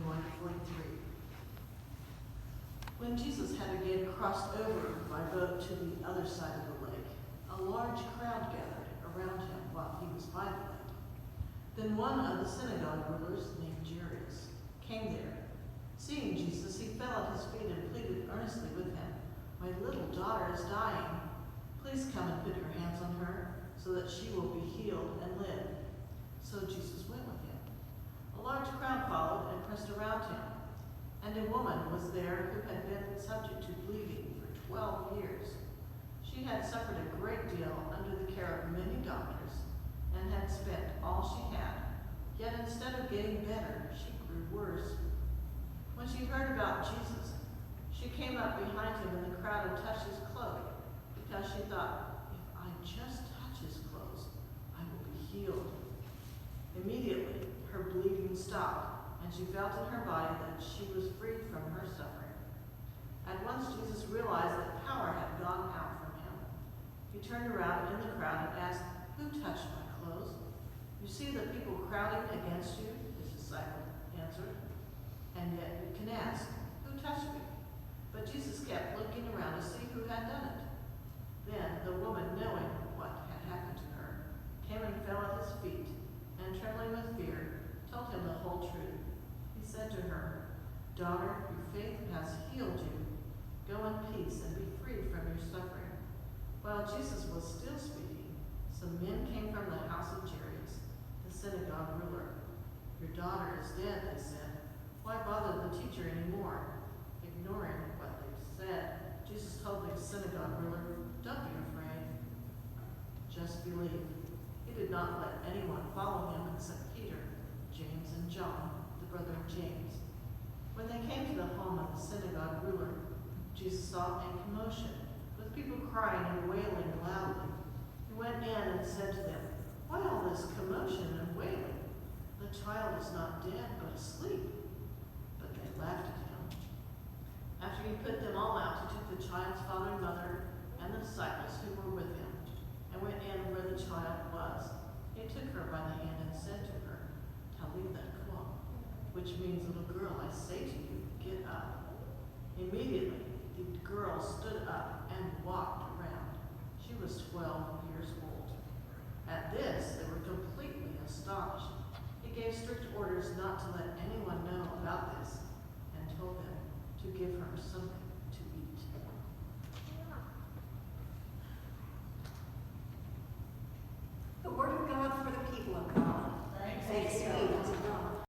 21:43. When Jesus had again crossed over by boat to the other side of the lake, a large crowd gathered around him while he was by the lake. Then one of the synagogue rulers, named Jairus, came there. Seeing Jesus, he fell at his feet and pleaded earnestly with him, "My little daughter is dying. Please come and put your hands on her, so that she will be healed and live." So Jesus went with him. A large crowd followed and pressed around him. And a woman was there who had been subject to bleeding for 12 years. She had suffered a great deal under the care of many doctors and had spent all she had. Yet instead of getting better, she grew worse. When she heard about Jesus, she came up behind him in the crowd and touched his cloak, because she thought, "If I just touch his clothes, I will be healed." Immediately, her bleeding stopped, and she felt in her body that she was freed from her suffering. At once Jesus realized that power had gone out from him. He turned around in the crowd and asked, "Who touched my clothes?" "You see the people crowding against you," his disciple answered, "and yet you can ask, 'Who touched me?'" But Jesus kept looking around to see who had done it. Then the woman, knowing what had happened to her, came and fell at his feet, and trembling with fear, told him the whole truth. He said to her, "Daughter, your faith has healed you. Go in peace and be freed from your suffering." While Jesus was still speaking, some men came from the house of Jairus, the synagogue ruler. "Your daughter is dead," they said. "Why bother the teacher anymore?" Ignoring what they said, Jesus told the synagogue ruler, "Don't be afraid. Just believe." He did not let anyone follow him except Peter, James, and John, the brother of James. When they came to the home of the synagogue ruler, Jesus saw a commotion, with people crying and wailing loudly. He went in and said to them, "Why all this commotion and wailing? The child is not dead, but asleep." But they laughed at him. After he put them all out, he took the child's father and mother and the disciples who were with him, and went in where the child was. He took her by the hand and said to her, "Talitha cum," which means, "Little girl, I say to you, get up." Immediately, the girl stood up and walked around. She was 12 years old. At this, they were completely astonished. He gave strict orders not to let anyone know about this, and told them to give her something